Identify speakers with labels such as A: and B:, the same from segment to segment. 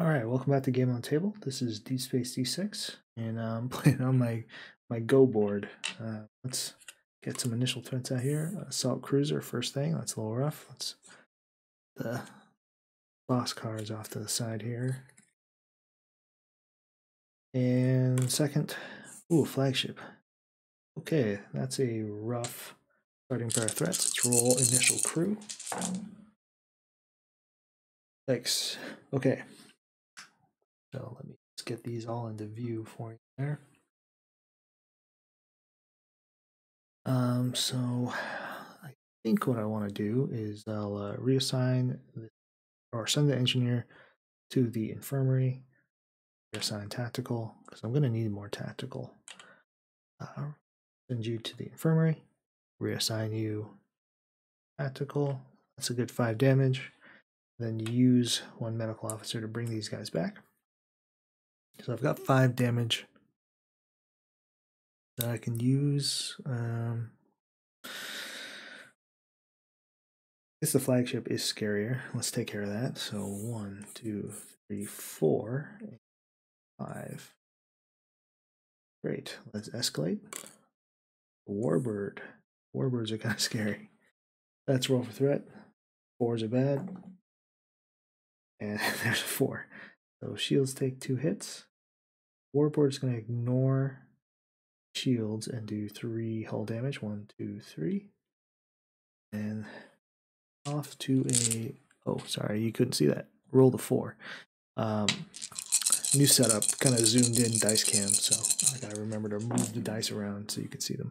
A: Alright, welcome back to Game on the Table. This is D-6, and I'm playing on my Go board. Let's get some initial threats out here. Assault Cruiser, first thing. That's a little rough. Let's the boss cards off to the side here. And second, ooh, Flagship. Okay, that's a rough starting pair of threats. Let's roll initial crew. Thanks. Okay. So let's get these all into view for you there. So I think what I want to do is I'll reassign or send the engineer to the infirmary, reassign tactical, because I'm going to need more tactical. Send you to the infirmary, reassign you tactical. That's a good 5 damage. Then use 1 medical officer to bring these guys back. So I've got 5 damage that I can use. I guess the flagship is scarier. Let's take care of that. So 1, 2, 3, 4, 5. Great. Let's escalate. Warbird. Warbirds are kind of scary. Let's roll for threat. 4s are bad. And there's a 4. So shields take 2 hits. Warbird's going to ignore shields and do 3 hull damage. 1, 2, 3. And off to a... Oh, sorry, you couldn't see that. Roll the 4. New setup, kind of zoomed in dice cam, so I gotta remember to move the dice around so you can see them.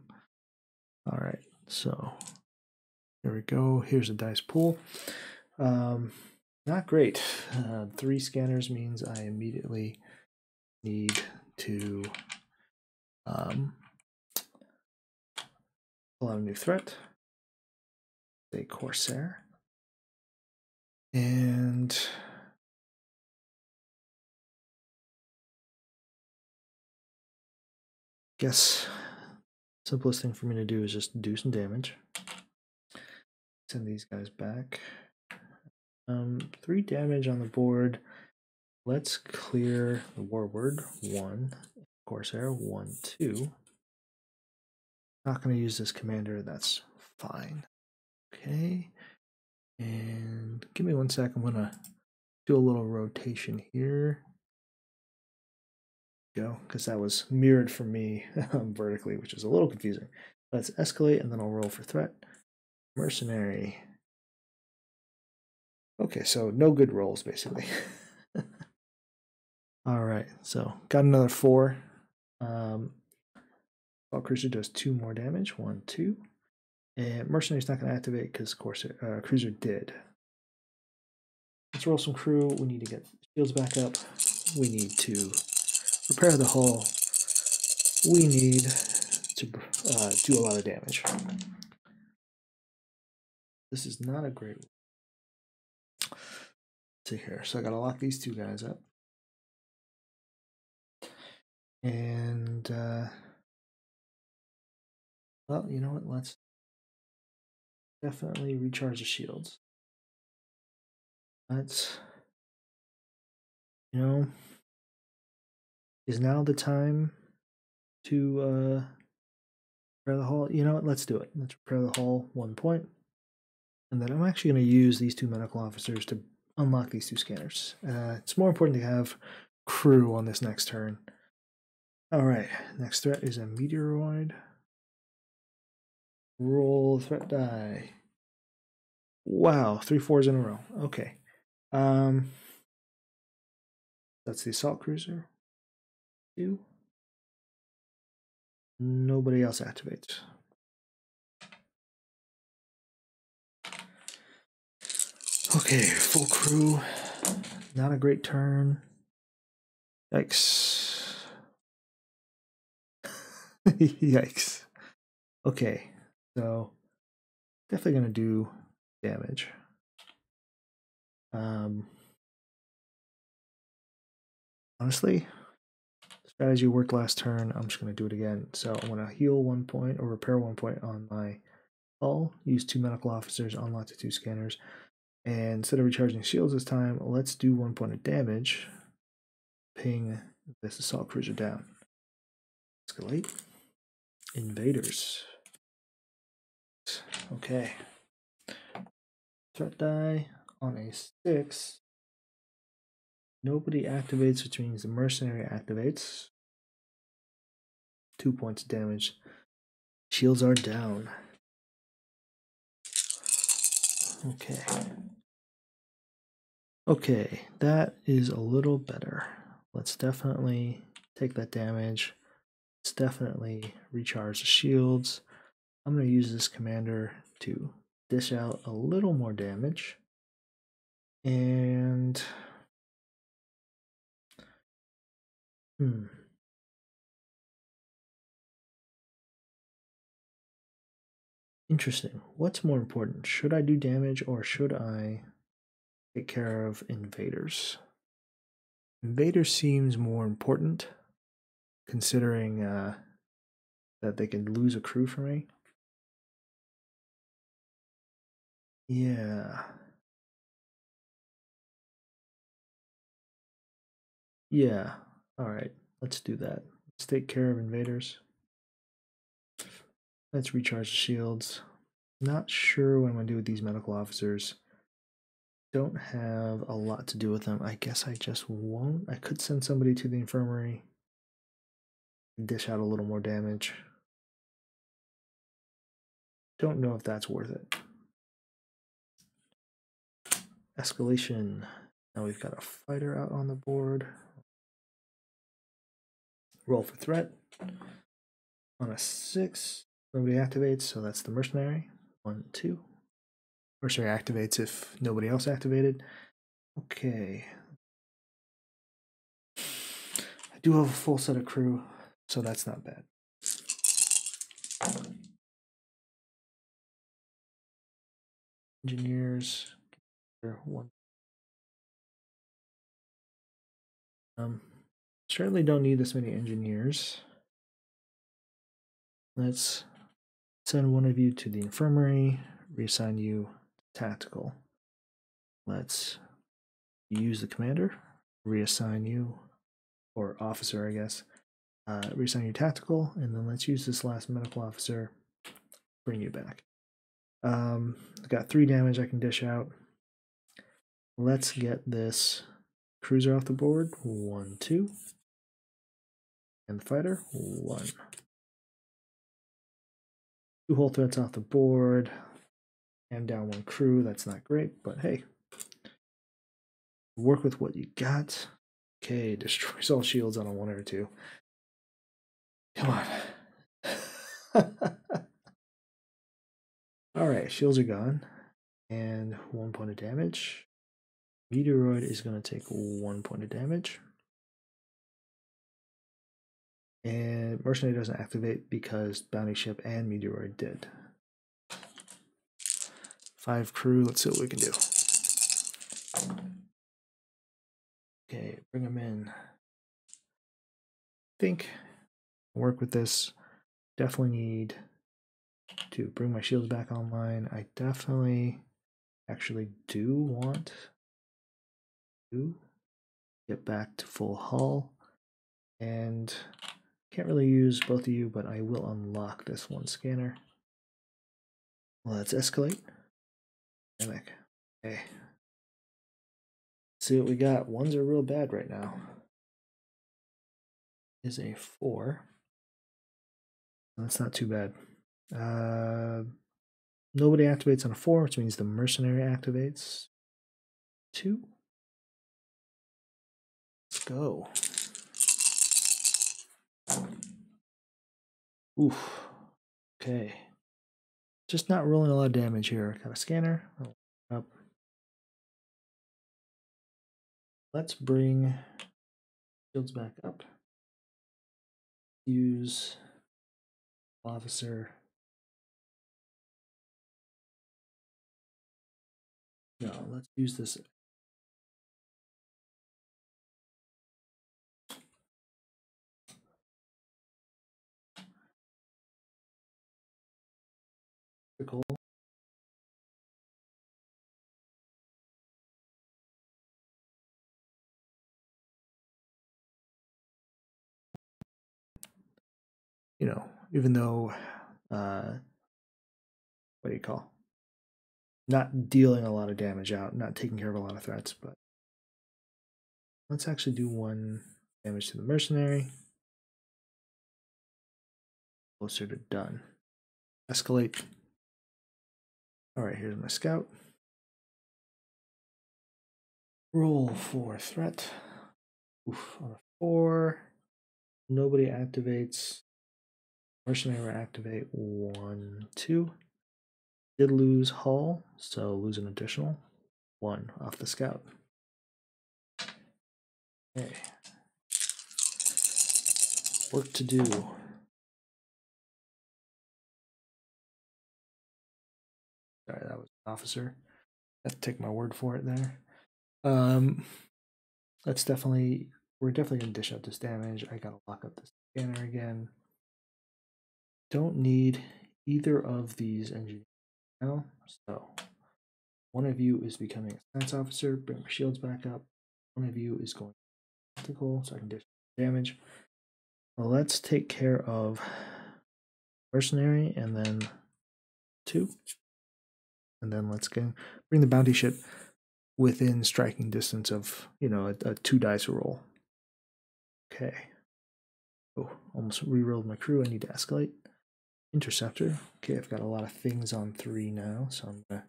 A: All right, so there we go. Here's a dice pool. Not great. 3 scanners means I immediately need to pull out a new threat. A Corsair. And guess simplest thing for me to do is just do some damage. Send these guys back. 3 damage on the board. Let's clear the Warbird. 1. Corsair. 1, 2. Not going to use this commander. That's fine. Okay. And give me 1 sec. I'm going to do a little rotation here. Go, because that was mirrored from me vertically, which is a little confusing. Let's escalate, and then I'll roll for threat. Mercenary. Okay, so no good rolls, basically. All right, so got another 4. Assault Cruiser does 2 more damage. 1, 2. And Mercenary's not going to activate because Cruiser did. Let's roll some crew. We need to get shields back up. We need to repair the hull. We need to do a lot of damage. This is not a great one. Let's see here. So I got to lock these 2 guys up. And, well, you know what? Let's definitely recharge the shields. Let's, is now the time to repair the hull? You know what? Let's do it. Let's repair the hull 1 point. And then I'm actually going to use these 2 medical officers to unlock these 2 scanners. It's more important to have crew on this next turn. All right, next threat is a meteoroid. Roll threat die. Wow, 3 4s in a row. Okay. That's the assault cruiser. 2. Nobody else activates. Okay, full crew. Not a great turn. Yikes. Yikes. Okay, so definitely going to do damage. Honestly, strategy worked last turn. I'm just going to do it again. So I'm going to heal 1 point or repair 1 point on my hull. Use 2 medical officers, unlock the 2 scanners. And instead of recharging shields this time, let's do 1 point of damage. ping this assault cruiser down. Escalate. Invaders. Okay. Threat die on a 6. Nobody activates, which means the mercenary activates. 2 points of damage. Shields are down. Okay. Okay, that is a little better. Let's definitely take that damage. Let's definitely recharge the shields. I'm going to use this commander to dish out a little more damage. And interesting. What's more important? Should I do damage or should I take care of invaders? Invaders seems more important, considering that they can lose a crew for me. Yeah. Yeah. All right. Let's do that. Let's take care of invaders. Let's recharge the shields. Not sure what I'm going to do with these medical officers. Don't have a lot to do with them. I guess I just won't. I could send somebody to the infirmary and dish out a little more damage. Don't know if that's worth it. Escalation. Now we've got a fighter out on the board. Roll for threat. On a 6, nobody activates, so that's the mercenary. 1, 2. Mercenary activates if nobody else activated. Okay. I do have a full set of crew, so that's not bad. Engineers. One. Certainly don't need this many engineers. Let's send one of you to the infirmary, reassign you tactical. Let's use the commander, reassign you, or officer, I guess. Reassign you tactical, and then let's use this last medical officer, bring you back. I've got 3 damage I can dish out. Let's get this cruiser off the board. 1, 2. And the fighter. 1. 2 whole threats off the board. And down 1 crew. That's not great, but hey. Work with what you got. Okay, destroys all shields on a 1 or a 2. Come on. Alright, shields are gone. And 1 point of damage. Meteoroid is going to take 1 point of damage. And Mercenary doesn't activate because Bounty Ship and Meteoroid did. 5 crew, let's see what we can do. Okay, bring them in. I think work with this. Definitely need to bring my shields back online. I definitely actually do want to get back to full hull. And can't really use both of you, but I will unlock this 1 scanner. Let's escalate. Dynamic. Okay. See what we got. 1s are real bad right now. Is a 4. That's not too bad. Nobody activates on a 4, which means the mercenary activates. 2. Let's go. Oof. Okay. Just not rolling a lot of damage here. Got a scanner. Up. Let's bring shields back up. Use officer. No, let's use this. Cool. you know, even though, what do you call? Not dealing a lot of damage out, not taking care of a lot of threats, but let's actually do 1 damage to the mercenary. Closer to done. Escalate. All right, here's my scout. Roll for threat. Oof, on a 4. Nobody activates. Mercenary will activate 1, 2. Did lose hull, so lose an additional 1 off the scout. Okay. Work to do. Sorry, that was an officer. I have to take my word for it there. That's definitely, we're definitely gonna dish out this damage. I gotta lock up this scanner again. Don't need either of these engineers now, so one of you is becoming a science officer. Bring my shields back up. One of you is going tactical, so I can dish damage. Well, let's take care of mercenary and then 2, and then let's bring the bounty ship within striking distance of, you know, a 2 dice roll. Okay. Oh, almost rerolled my crew. I need to escalate. Interceptor. Okay, I've got a lot of things on 3 now, so I'm gonna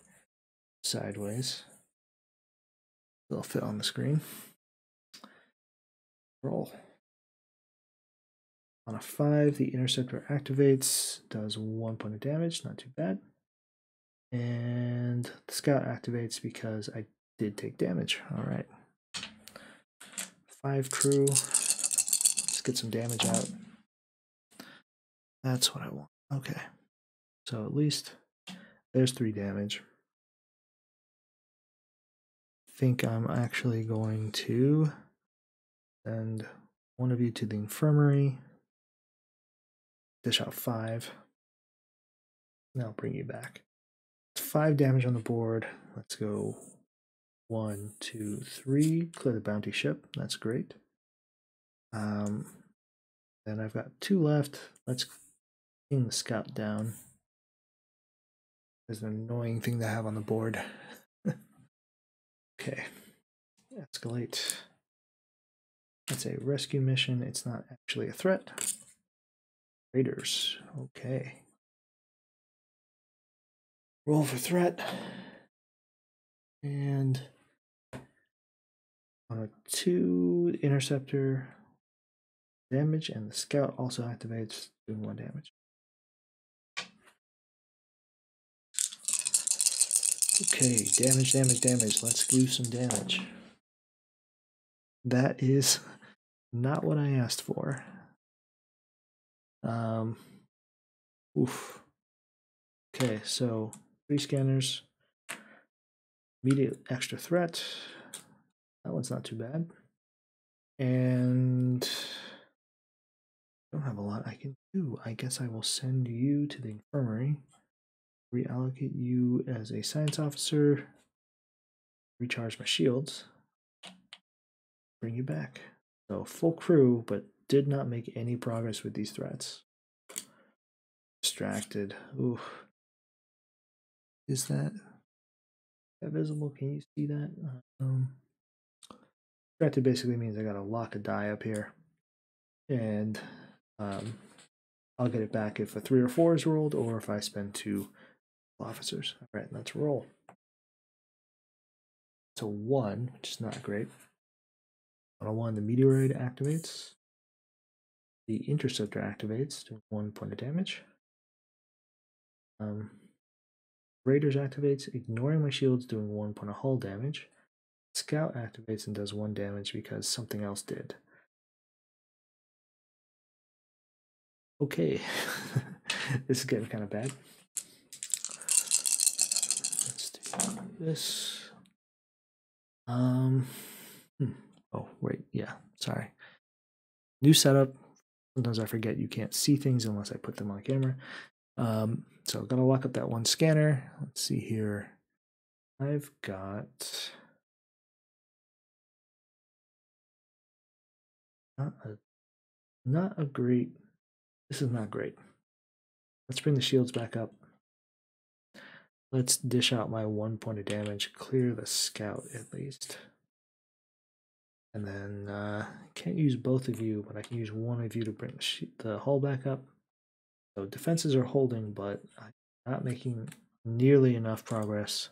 A: sideways. They'll fit on the screen. Roll. On a 5, the interceptor activates, does 1 point of damage, not too bad. And the scout activates because I did take damage. All right. 5 crew. Let's get some damage out. That's what I want. Okay. So at least there's 3 damage. I think I'm actually going to send one of you to the infirmary. Dish out 5. Now I'll bring you back. 5 damage on the board. Let's go 1, 2, 3. Clear the bounty ship. That's great. Then I've got 2 left. Let's clean the scout down. There's an annoying thing to have on the board. Okay. Escalate. It's a rescue mission. It's not actually a threat. Raiders. Okay. Roll for threat. And on a 2, interceptor damage, and the scout also activates, doing 1 damage. Okay, damage, damage, damage. Let's do some damage. That is not what I asked for. Oof. Okay, so 3 scanners. Immediate extra threat. That one's not too bad. And I don't have a lot I can do. I guess I will send you to the infirmary. Reallocate you as a science officer. Recharge my shields. Bring you back. So full crew, but did not make any progress with these threats. Distracted. Ooh. Is that visible? Can you see that? Distracted basically means I gotta lock a die up here. And I'll get it back if a 3 or 4 is rolled, or if I spend 2 officers. All right, let's roll. It's a 1, which is not great. On a 1, the meteoroid activates. The interceptor activates, doing 1 point of damage. Raiders activates, ignoring my shields, doing 1 point of hull damage. Scout activates and does 1 damage because something else did. Okay, this is getting kind of bad. Let's do this. Oh, wait, yeah, sorry. New setup. Sometimes I forget you can't see things unless I put them on camera. So I'm gonna lock up that 1 scanner. Let's see here. I've got not a great This is not great. Let's bring the shields back up. Let's dish out my 1 point of damage, clear the scout at least. And then can't use both of you, but I can use one of you to bring the hull back up. So defenses are holding, but I'm not making nearly enough progress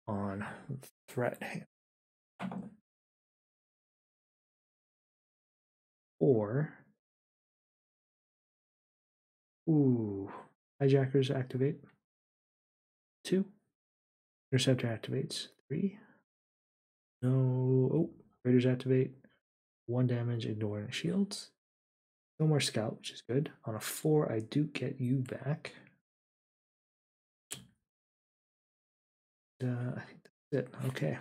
A: on threat. Or, ooh, hijackers activate. 2. Interceptor activates. 3. No, oh, raiders activate. 1 damage, ignoring shields. No more scout, which is good. On a 4, I do get you back. I think that's it. Okay.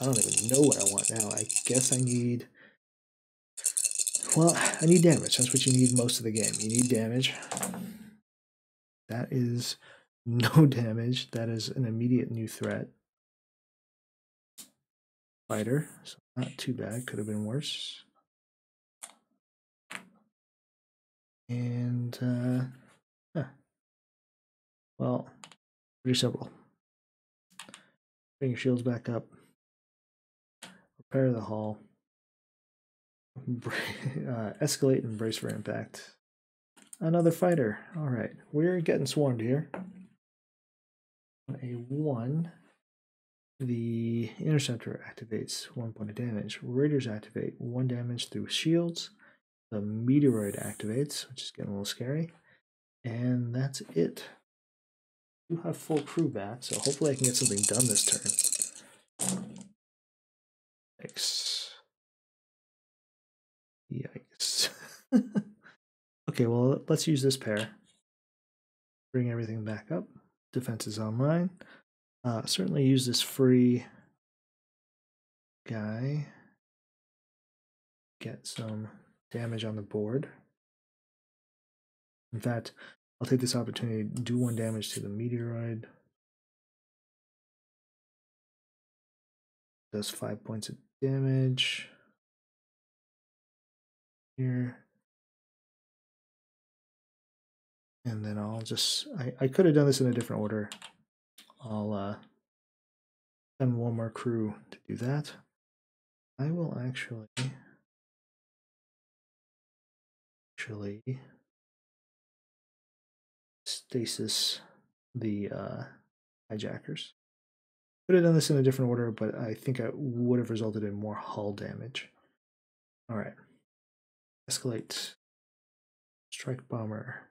A: I don't even know what I want now. I guess I need... Well, I need damage. That's what you need most of the game. You need damage. That is no damage. That is an immediate new threat. Fighter, so not too bad. Could have been worse. And, well, pretty simple. Bring your shields back up. Repair the hull. Escalate and brace for impact. Another fighter. All right, we're getting swarmed here. A 1. The interceptor activates 1 point of damage. Raiders activate 1 damage through shields. The meteoroid activates, which is getting a little scary. And that's it. You have full crew back, so hopefully I can get something done this turn. Yikes. Yikes. Okay, well, let's use this pair. Bring everything back up. Defense is online. Certainly use this free guy. Get some damage on the board. In fact, I'll take this opportunity to do 1 damage to the meteoroid. Does 5 points of damage. Here. And then I'll just, I could have done this in a different order. I'll send 1 more crew to do that. I will actually stasis the hijackers. Could have done this in a different order, but I think it would have resulted in more hull damage. All right. Escalate. Strike bomber.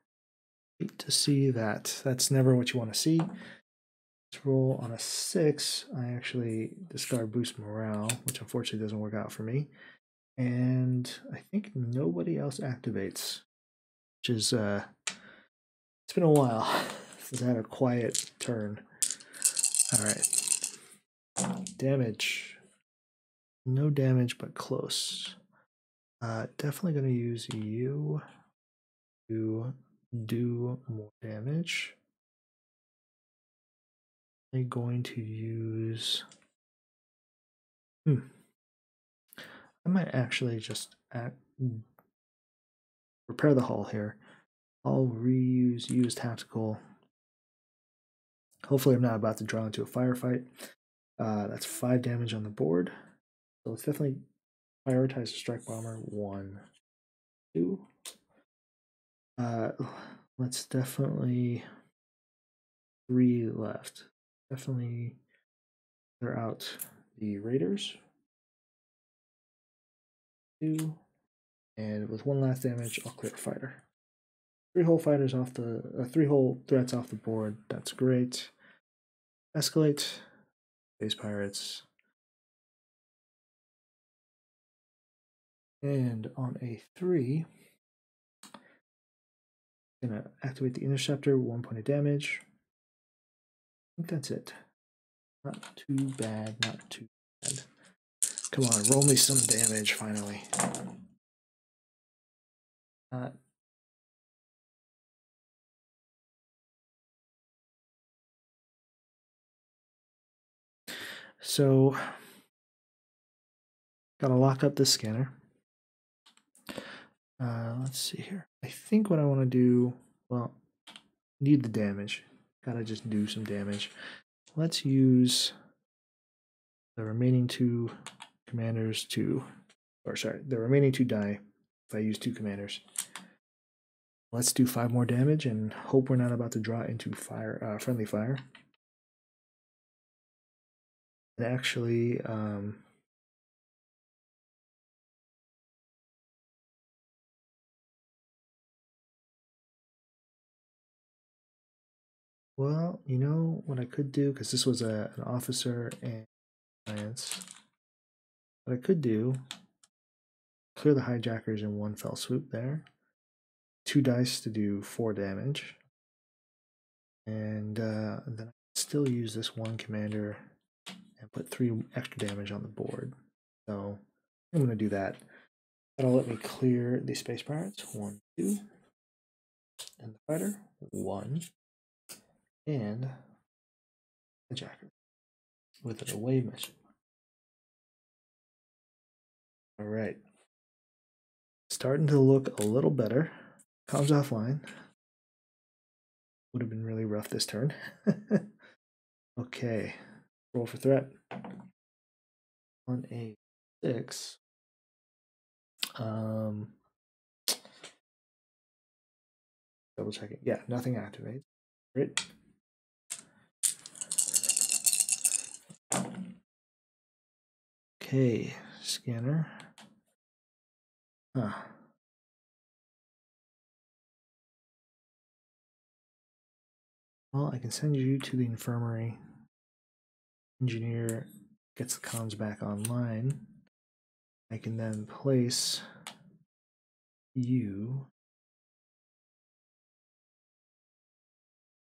A: Hate to see that. That's never what you want to see. Let's roll on a 6. I actually discard boost morale, which unfortunately doesn't work out for me. And I think nobody else activates, which is it's been a while since I had a quiet turn. All right. Damage. No damage, but close. Definitely going to use you to do more damage. I'm going to use... I might actually just repair the hull here. I'll reuse you as tactical. Hopefully I'm not about to draw into a firefight. That's 5 damage on the board. So let's definitely prioritize the strike bomber. 1, 2. Let's definitely 3 left. Definitely clear out the raiders. 2. And with 1 last damage, I'll clear a fighter. 3 whole fighters off the 3 whole threats off the board. That's great. Escalate. Base pirates. And on a 3, I'm gonna activate the interceptor, 1 point of damage. I think that's it. Not too bad, not too bad. Come on, roll me some damage finally. So Gotta lock up this scanner. Let's see here. I think what I want to do, well, need the damage. Gotta just do some damage. Let's use the remaining two commanders to, or sorry, the remaining two die if I use two commanders. Let's do 5 more damage and hope we're not about to draw into fire, friendly fire. And actually, well, you know what I could do, because this was an officer and science. What I could do, clear the hijackers in one fell swoop there. 2 dice to do 4 damage. And then I still use this one commander and put 3 extra damage on the board. So I'm going to do that. That'll let me clear the space pirates. 1, 2. And the fighter. 1. And the jacker with an away mission. All right. Starting to look a little better. Comms offline. Would have been really rough this turn. Okay. Roll for threat. On a 6. Double checking. Yeah, nothing activates. Right. Okay, scanner. Huh. Well, I can send you to the infirmary. Engineer gets the comms back online. I can then place you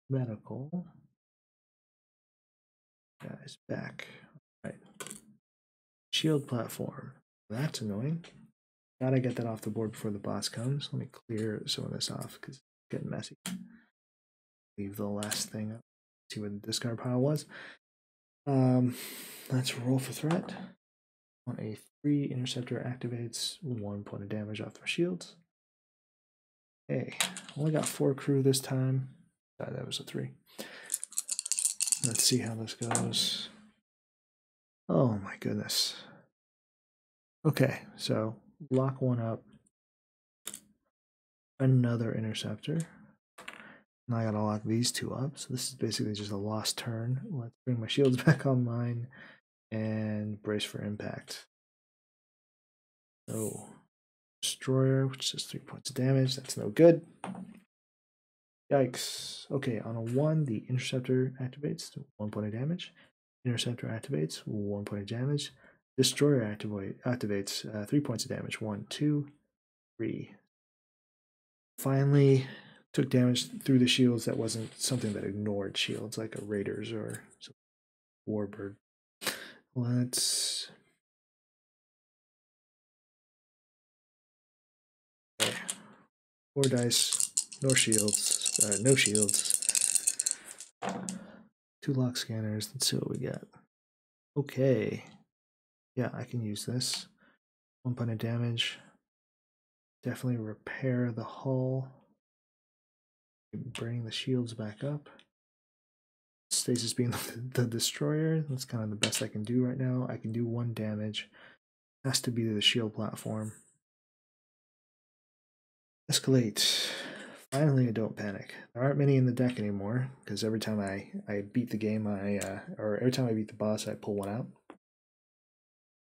A: medical guys back. All right. Shield platform. That's annoying. Gotta get that off the board before the boss comes. Let me clear some of this off because it's getting messy. Leave the last thing up. See what the discard pile was. Let's roll for threat. On a 3, interceptor activates 1 point of damage off their shields. Okay, only got 4 crew this time. That was a 3. Let's see how this goes. Oh my goodness. Okay, so lock 1 up. Another interceptor. Now I gotta lock these 2 up. So this is basically just a lost turn. Let's bring my shields back online and brace for impact. So destroyer, which does 3 points of damage. That's no good. Yikes. Okay, on a 1, the interceptor activates 1 point of damage. Interceptor activates 1 point of damage. Destroyer activates 3 points of damage. 1, 2, 3. Finally, took damage through the shields that wasn't something that ignored shields, like a Raiders or Warbird. Let's. Okay. 4 dice, no shields. No shields. 2 lock scanners. Let's see what we got. Okay. Yeah, I can use this. 1 point of damage. Definitely repair the hull. Bring the shields back up. Stasis being the destroyer. That's kind of the best I can do right now. I can do 1 damage. Has to be the shield platform. Escalate. Finally, I don't panic. There aren't many in the deck anymore because every time I beat the game, or every time I beat the boss, I pull 1 out.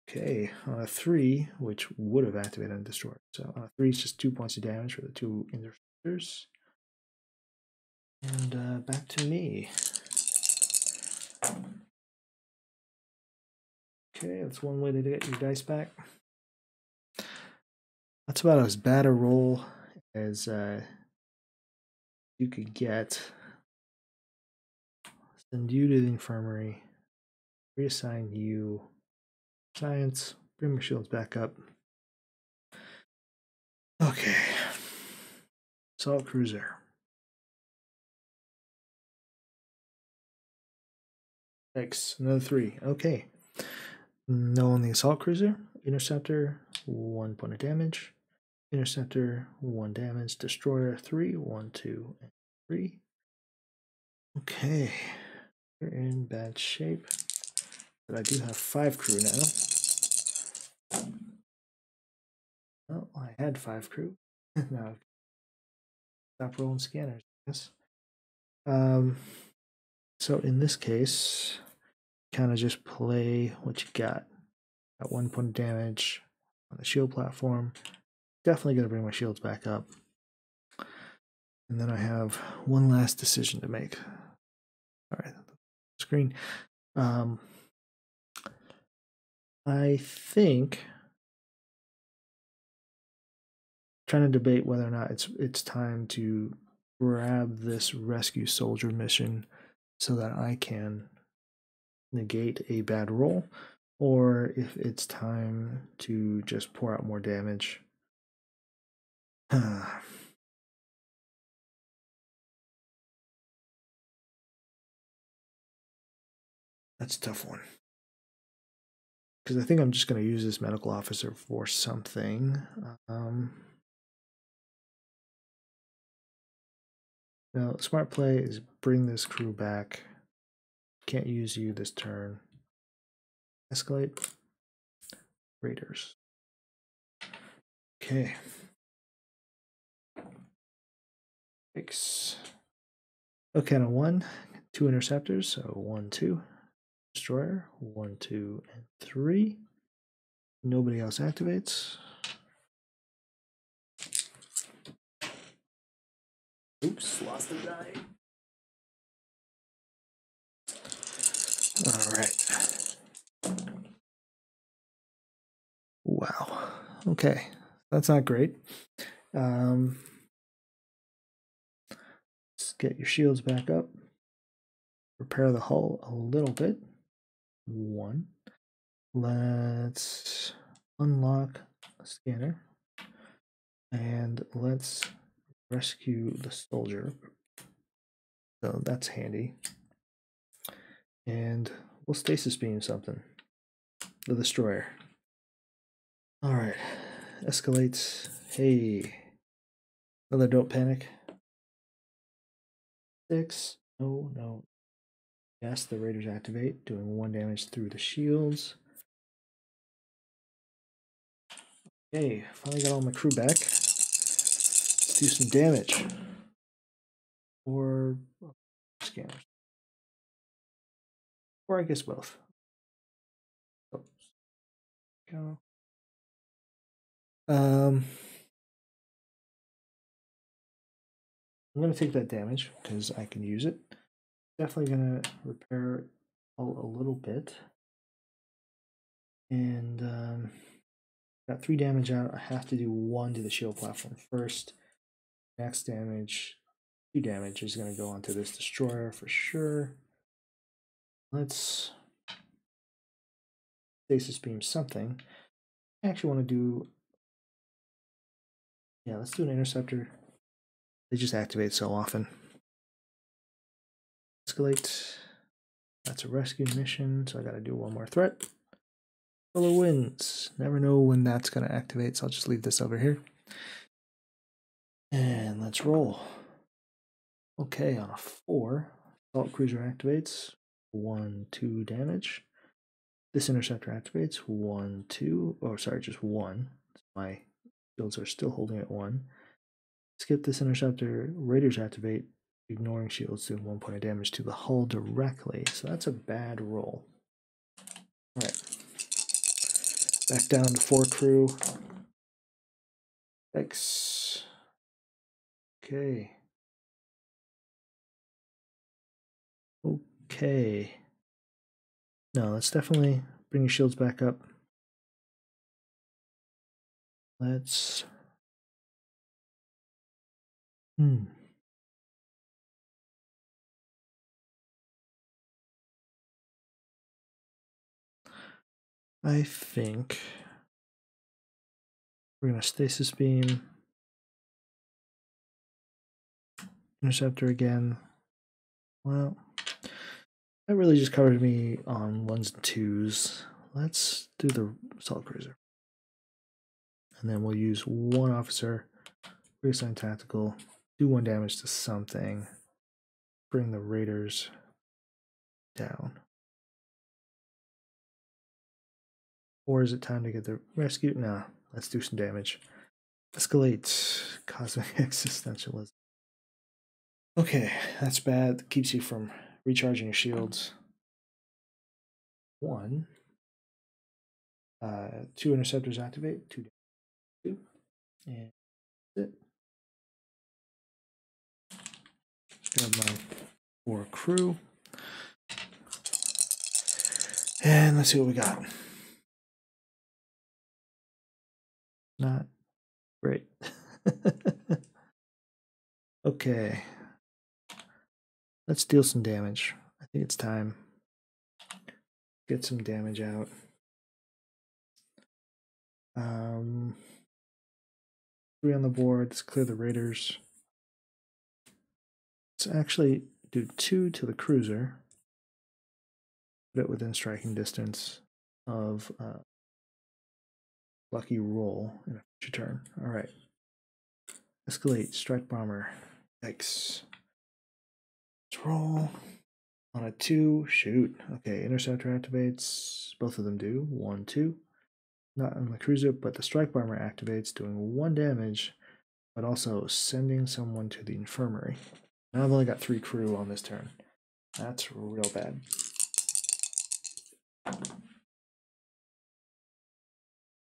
A: Okay, on a 3, which would have activated on destroyer. So on a 3, it's just 2 points of damage for the 2 interceptors. And back to me. Okay, that's one way to get your dice back. That's about as bad a roll as you could get. Send you to the infirmary. Reassign you. Science. Bring my shields back up. Okay. Assault cruiser. X. Another 3. Okay. No on the assault cruiser. Interceptor, 1 point of damage. Interceptor, 1 damage. Destroyer, 3, 1, 2, and 3. Okay, we're in bad shape. But I do have 5 crew now. Well, I had 5 crew. Now stop rolling scanners, I guess. So in this case, kind of just play what you got. Got 1 point of damage on the shield platform. Definitely going to bring my shields back up. And then I have one last decision to make. All right, screen. I think trying to debate whether or not it's time to grab this rescue soldier mission so that I can negate a bad roll, or if it's time to just pour out more damage. That's a tough one. Because I think I'm just going to use this medical officer for something. Now, smart play is bring this crew back. Can't use you this turn. Escalate. Raiders. Okay. X. Okay, on a 1, 2 interceptors, so 1, 2. Destroyer, 1, 2, and 3. Nobody else activates. Oops, lost the die. All right. Wow. Okay, that's not great. Let's get your shields back up. Repair the hull a little bit. 1. Let's unlock a scanner. And let's rescue the soldier. So that's handy. And we'll stasis beam something. The destroyer. Alright. Escalates. Hey. Another don't panic. 6. No, no. Yes, the raiders activate, doing 1 damage through the shields. Okay, finally got all my crew back. Let's do some damage. Or scanners. Or I guess both. Oh. Go. I'm going to take that damage because I can use it. Definitely going to repair a little bit. And got 3 damage out. I have to do 1 to the shield platform first. Max damage, 2 damage is going to go onto this destroyer for sure. Let's stasis beam something. I actually want to do, yeah, let's do an interceptor. They just activate so often. Escalate. That's a rescue mission, so I got to do 1 more threat. Solo wins. Never know when that's going to activate, so I'll just leave this over here. And let's roll. Okay, on a 4, assault cruiser activates. 1, 2 damage. This interceptor activates. 1, 2. Oh, sorry, just 1. My shields are still holding at 1. Skip this interceptor. Raiders activate. Ignoring shields, doing 1 point of damage to the hull directly. So that's a bad roll. Alright. Back down to 4 crew. X. Okay. Okay. No, let's definitely bring your shields back up. Let's... I think we're going to stasis beam. Interceptor again. Well, that really just covered me on 1s and 2s. Let's do the assault cruiser. and then we'll use one officer, reassign tactical, do 1 damage to something, bring the raiders down. Or is it time to get the rescue? Nah, let's do some damage. Escalate cosmic existentialism. Okay, that's bad. Keeps you from recharging your shields. 1. 2 interceptors activate. 2. And that's it. Grab my 4 crew. And let's see what we got. Not great. Okay. Let's deal some damage. I think it's time. Get some damage out. 3 on the board. Let's clear the raiders. Let's actually do 2 to the cruiser. Put it within striking distance of lucky roll in a future turn. All right. Escalate, strike bomber. Yikes. Let's roll on a 2. Shoot. Okay, interceptor activates. Both of them do. 1, 2. Not on the cruiser, but the strike bomber activates, doing 1 damage, but also sending someone to the infirmary. Now I've only got 3 crew on this turn. That's real bad.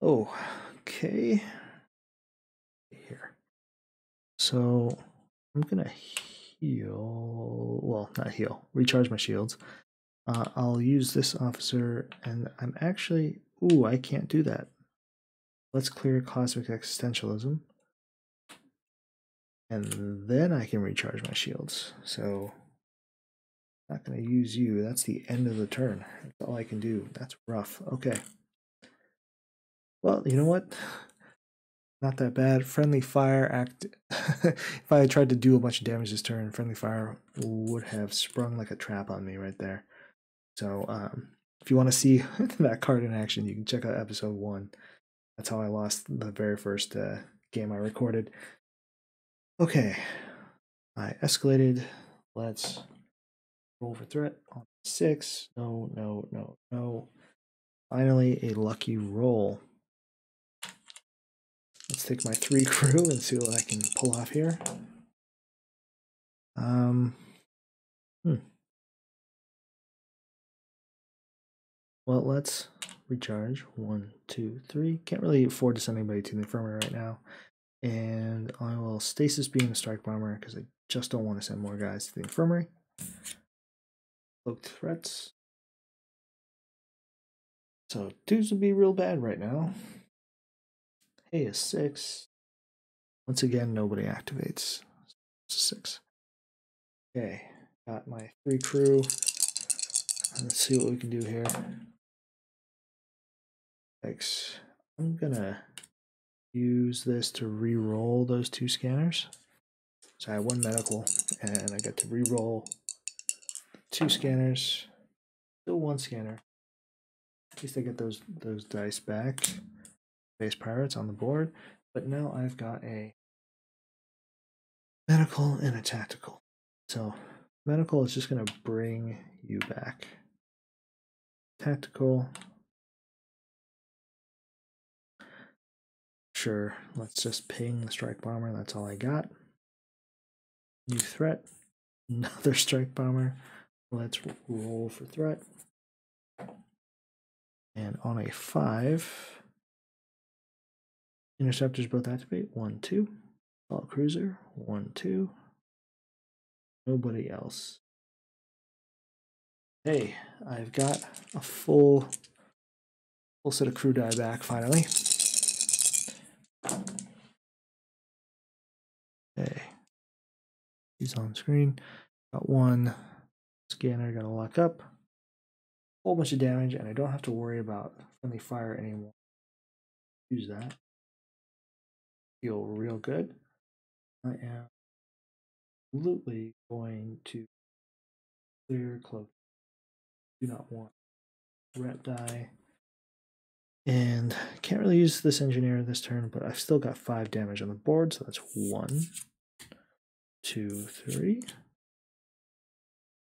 A: Oh, okay. Here. So I'm gonna heal. Well, not heal. Recharge my shields. I'll use this officer, and I'm actually. Ooh, I can't do that. Let's clear cosmic existentialism, and then I can recharge my shields. So, not gonna use you. That's the end of the turn. That's all I can do. That's rough. Okay. Well, you know what? Not that bad. Friendly fire act. If I had tried to do a bunch of damage this turn, friendly fire would have sprung like a trap on me right there. So if you want to see that card in action, you can check out episode 1. That's how I lost the very first game I recorded. Okay, I escalated. Let's roll for threat on 6. No, no, no, no. Finally, a lucky roll. Let's take my 3 crew and see what I can pull off here. Well, let's recharge. 1, 2, 3. Can't really afford to send anybody to the infirmary right now. And I will stasis beam the strike bomber because I just don't want to send more guys to the infirmary. Cloaked threats. So 2s would be real bad right now. Hey, a 6. Once again, nobody activates. It's a 6. Okay, got my 3 crew. Let's see what we can do here. Thanks. I'm gonna use this to re-roll those 2 scanners. So I have 1 medical, and I get to re-roll 2 scanners. Still 1 scanner. At least I get those dice back. Base pirates on the board. But now I've got a medical and a tactical. So medical is just going to bring you back. Tactical. Sure, let's just ping the strike bomber. That's all I got. New threat. Another strike bomber. Let's roll for threat. And on a 5, interceptors both activate. 1, 2. Assault cruiser. 1, 2. Nobody else. Hey, I've got a full set of crew die back finally. Okay, he's on screen. Got 1 scanner, gotta lock up. Whole bunch of damage, and I don't have to worry about friendly fire anymore. Use that. Feel real good. I am absolutely going to clear cloak. Do not want ret die. And can't really use this engineer this turn, but I've still got 5 damage on the board, so that's 1, 2, 3,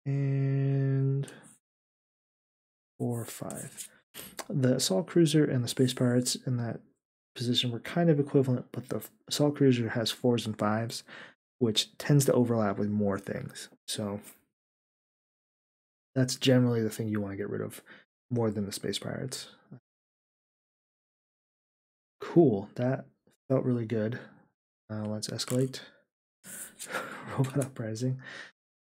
A: and 4, 5. The assault cruiser and the space pirates in that position were kind of equivalent, but the assault cruiser has 4s and 5s, which tends to overlap with more things. So that's generally the thing you want to get rid of more than the space pirates. Cool, that felt really good. Let's escalate. Robot Uprising.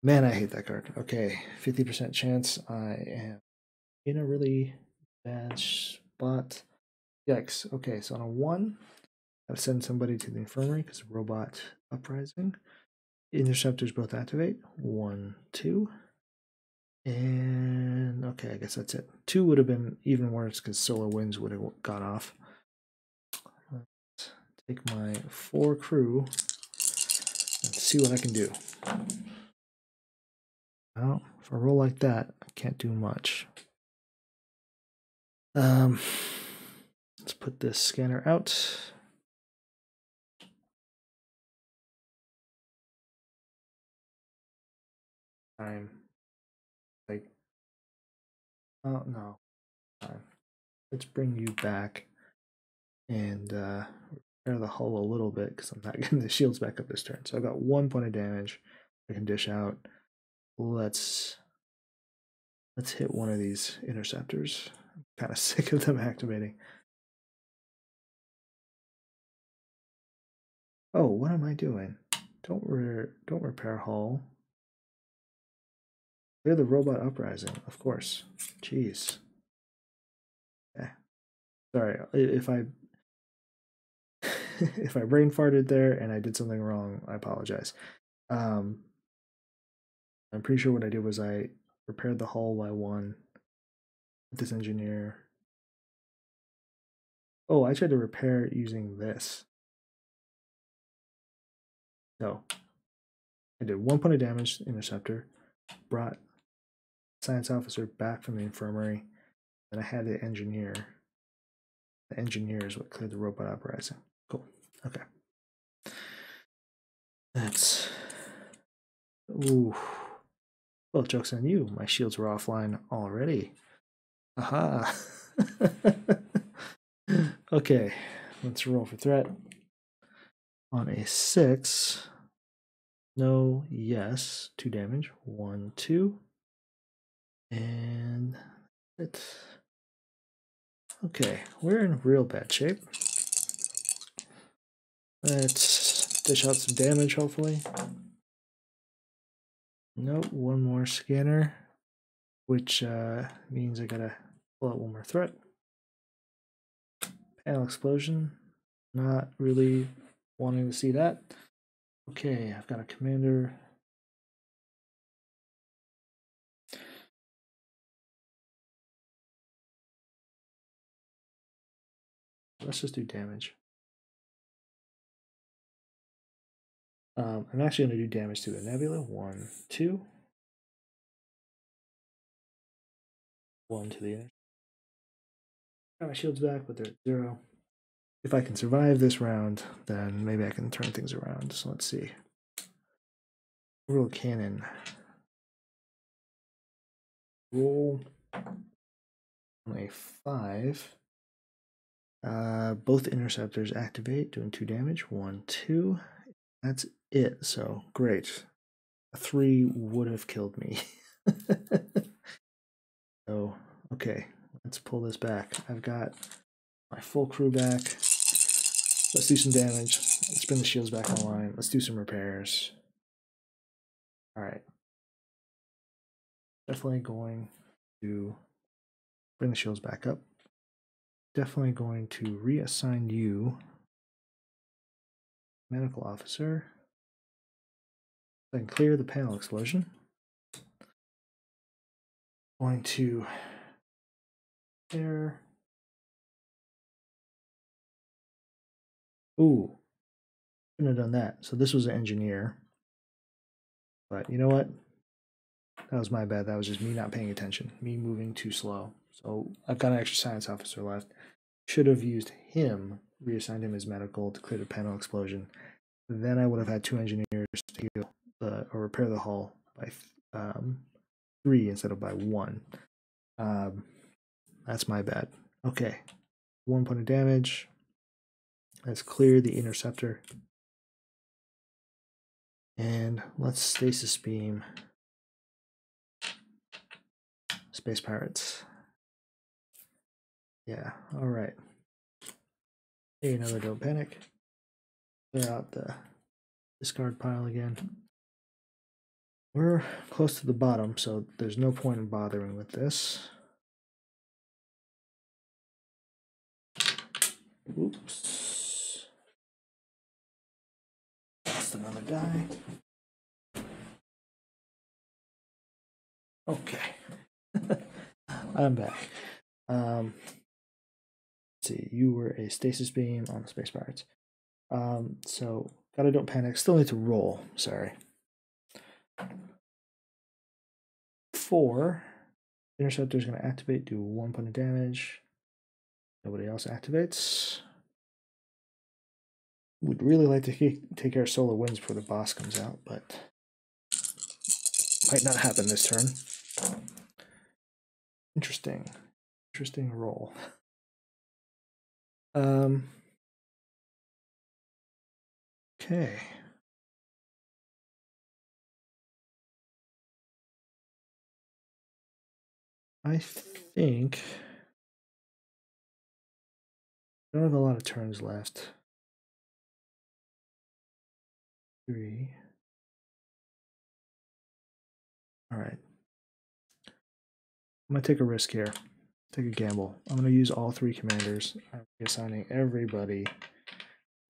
A: Man, I hate that card. Okay, 50% chance I am in a really bad spot. Yikes. Okay, so on a 1, I would send somebody to the infirmary because Robot Uprising. Interceptors both activate. 1, 2. And okay, I guess that's it. 2 would have been even worse because Solar Winds would have gone off. Let's take my 4 crew and see what I can do. Well, for a roll like that, I can't do much. Let's put this scanner out. Time. Like, oh no. Time. Let's bring you back and repair the hull a little bit because I'm not getting the shields back up this turn. So I've got 1 point of damage. I can dish out. Let's hit one of these interceptors. I'm kind of sick of them activating. Oh, what am I doing? Don't repair hull. Clear the robot uprising, of course. Jeez. Okay. Sorry if I if I brain farted there and I did something wrong. I apologize. I'm pretty sure what I did was I repaired the hull by 1 with this engineer. Oh, I tried to repair using this. No. I did 1 point of damage, interceptor, brought science officer back from the infirmary, and I had the engineer. The engineer is what cleared the robot uprising. Cool. Okay. That's. Ooh. Well, joke's on you. My shields were offline already. Aha. Okay. Let's roll for threat. On a 6. No, yes. 2 damage. 1, 2. And it. Okay, we're in real bad shape. Let's dish out some damage, hopefully. Nope, 1 more scanner, which means I gotta pull out 1 more threat. Panel explosion. Not really wanting to see that. Okay, I've got a commander. Let's just do damage. I'm actually going to do damage to the nebula. 1, 2. 1 to the inner. Got my shields back, but they're at 0. If I can survive this round, then maybe I can turn things around. So let's see. Orbital cannon. Roll on a 5. Both interceptors activate, doing 2 damage. 1, 2. That's it. So great. A 3 would have killed me. So okay, let's pull this back. I've got my full crew back. Let's do some damage. Let's bring the shields back online. Let's do some repairs. All right. Definitely going to bring the shields back up. Definitely going to reassign you medical officer. Then clear the panel explosion. Going to there. Ooh, shouldn't have done that. So this was an engineer. But you know what? That was my bad. That was just me not paying attention. Me moving too slow. So I've got an extra science officer left. should have used him, reassigned him as medical to clear the panel explosion. Then I would have had 2 engineers to heal or repair the hull by 3 instead of by 1. That's my bad. Okay, 1 point of damage. Let's clear the interceptor. And let's stasis beam Space Pirates. Yeah, alright. Hey, another don't panic. Clear out the discard pile again. We're close to the bottom, so there's no point in bothering with this. Oops. Lost another die. Okay. I'm back. Let's see, you were a stasis beam on the Space Pirates. So, gotta don't panic. Still need to roll, sorry. 4. Interceptor is going to activate, do 1 point of damage. Nobody else activates. Would really like to take care of solar winds before the boss comes out, but might not happen this turn. Interesting roll. Okay. I think I don't have a lot of turns left. 3. All right. I'm gonna take a risk here. Take a gamble. I'm gonna use all 3 commanders. I'm assigning everybody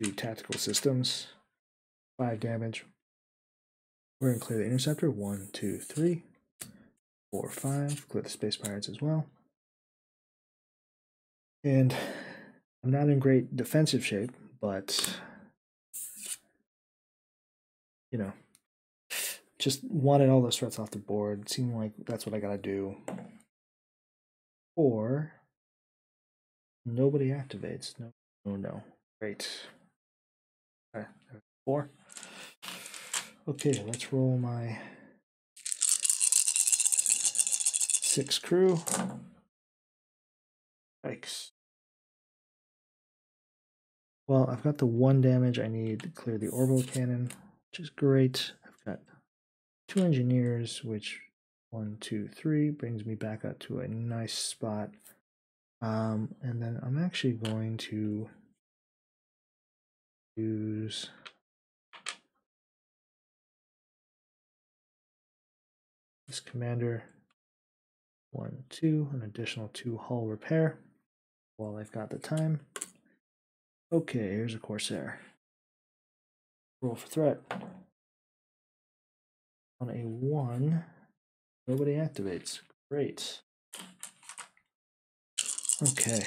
A: to tactical systems. 5 damage. We're gonna clear the interceptor. 1, 2, 3, 4, 5. Clear the Space Pirates as well. And I'm not in great defensive shape, but you know, just wanted all those threats off the board. It seemed like that's what I gotta do. Or nobody activates. No. Great. Okay, 4. Okay, let's roll my 6 crew. Yikes. Well, I've got the 1 damage I need to clear the orbital cannon, which is great. I've got 2 engineers, which 1, 2, 3 brings me back up to a nice spot. And then I'm actually going to use this commander. 1, 2, an additional 2 hull repair while I've got the time. Okay, here's a Corsair. Roll for threat. On a 1, nobody activates. Great. Okay,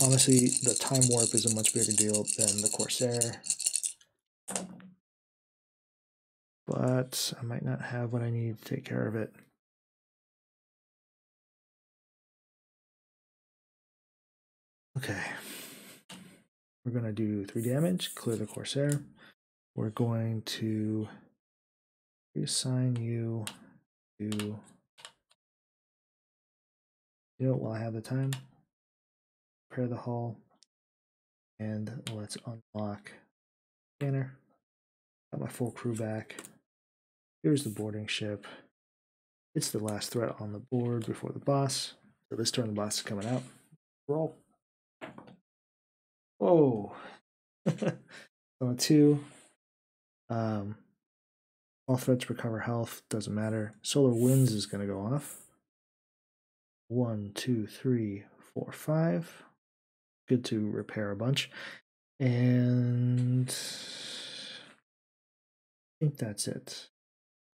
A: honestly, the time warp is a much bigger deal than the Corsair. But I might not have what I need to take care of it. Okay. We're going to do 3 damage, clear the Corsair. We're going to reassign you to, while I have the time, repair the hull, and let's unlock scanner. Got my full crew back. Here's the boarding ship. It's the last threat on the board before the boss. So this turn the boss is coming out. Roll. Whoa. On a 2. All threats recover health, doesn't matter. Solar winds is going to go off. 1, 2, 3, 4, 5. Good to repair a bunch. And I think that's it.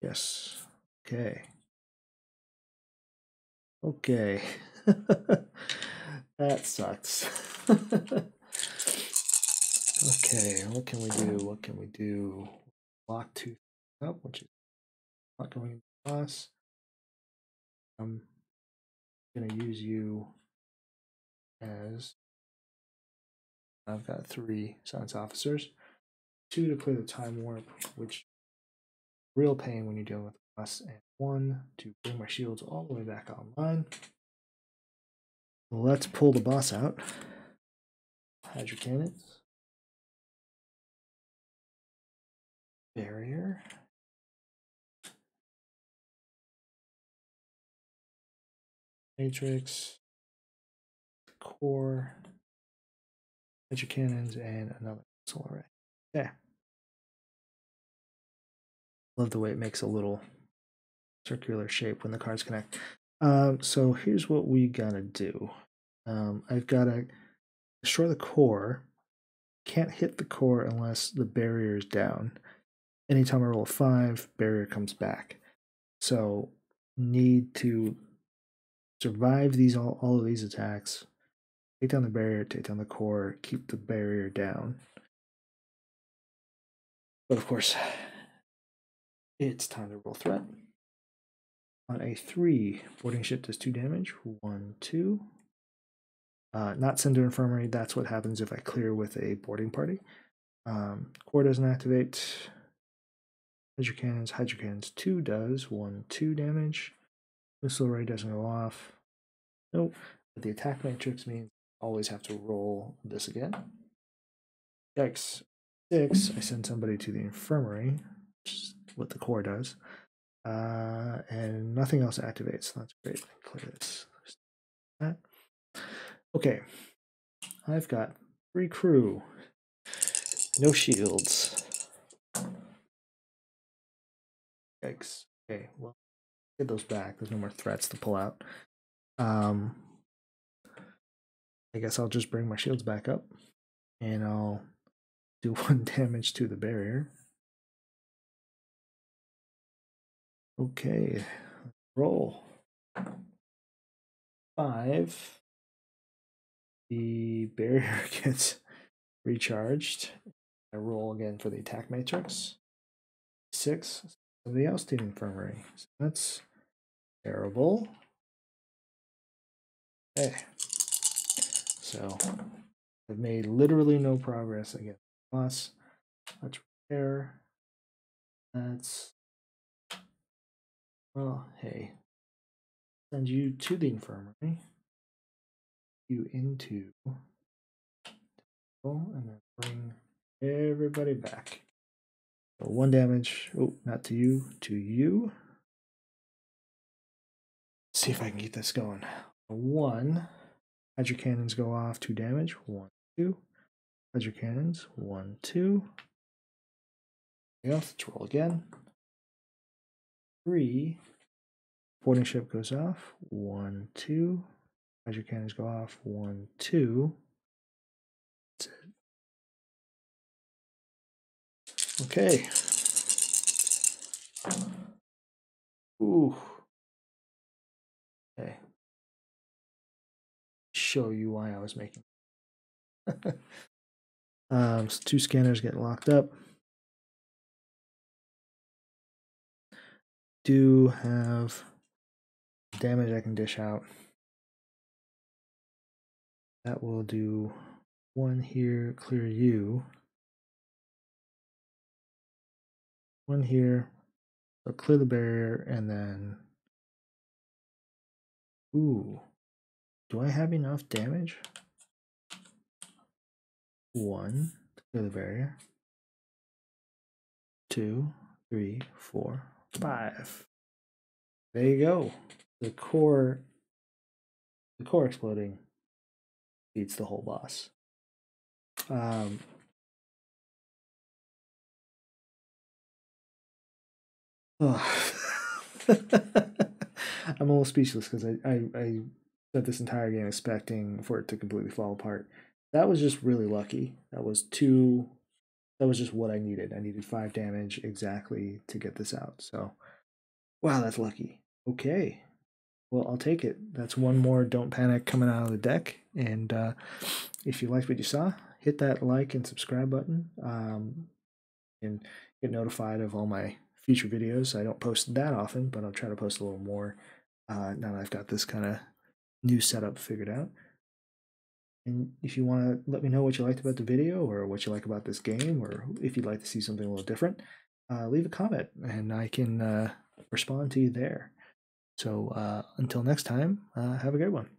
A: Yes. Okay. Okay. That sucks. Okay, what can we do? Lock 2 up, which is not going into the boss. I'm gonna use you as I've got 3 science officers, 2 to clear the time warp, which real pain when you're dealing with us, and 1 to bring my shields all the way back online. Let's pull the boss out. Hydro cannons. Barrier. Matrix. Core. Hydro cannons, and another missile array. Okay. Love the way it makes a little circular shape when the cards connect. So here's what we gotta do. I've gotta destroy the core. Can't hit the core unless the barrier is down. Anytime I roll a 5, barrier comes back. So need to survive all of these attacks. Take down the barrier, take down the core, keep the barrier down. But of course, it's time to roll threat. On a 3, boarding ship does 2 damage. 1, 2. Not send to infirmary. That's what happens if I clear with a boarding party. Core doesn't activate. Hydro cannons 2 does 1, 2 damage. Missile array doesn't go off. Nope. But the attack matrix means I always have to roll this again. Yikes. 6, I send somebody to the infirmary, which is what the core does. And nothing else activates. That's great. Clear this. That. Okay. I've got 3 crew. No shields. Yikes. Okay, well, get those back. There's no more threats to pull out. I guess I'll just bring my shields back up, and I'll do 1 damage to the barrier. Okay, roll. 5. The barrier gets recharged. I roll again for the attack matrix. 6. Somebody else to the infirmary. So that's terrible. Okay. So I've made literally no progress against the boss. Let's repair. That's, well, hey. Send you to the infirmary. You into, and then bring everybody back. So 1 damage. Oh, not to you, to you. Let's see if I can get this going. 1. Hydro cannons go off. 2 damage. 1, 2. Hydro cannons. 1, 2. Let's roll again. 3. Boarding ship goes off. 1, 2. Hydro cannons go off. 1, 2. That's it. Okay. Ooh. Okay. Show you why I was making. So 2 scanners get locked up. Do have damage I can dish out. That will do 1 here, clear you. 1 here, so clear the barrier, and then. Ooh. Do I have enough damage? 1 to clear the barrier. 2, 3, 4, 5. There you go. The core exploding beats the whole boss. Oh. I'm almost speechless because I spent this entire game expecting for it to completely fall apart. That was just really lucky. That was just what I needed. I needed 5 damage exactly to get this out. So, wow, that's lucky. Okay. Well, I'll take it. That's 1 more Don't Panic coming out of the deck. And if you liked what you saw, hit that like and subscribe button and get notified of all my future videos. I don't post that often, but I'll try to post a little more now that I've got this kind of new setup figured out. And if you want to let me know what you liked about the video or what you like about this game, or if you'd like to see something a little different, leave a comment and I can respond to you there. So until next time, have a good one.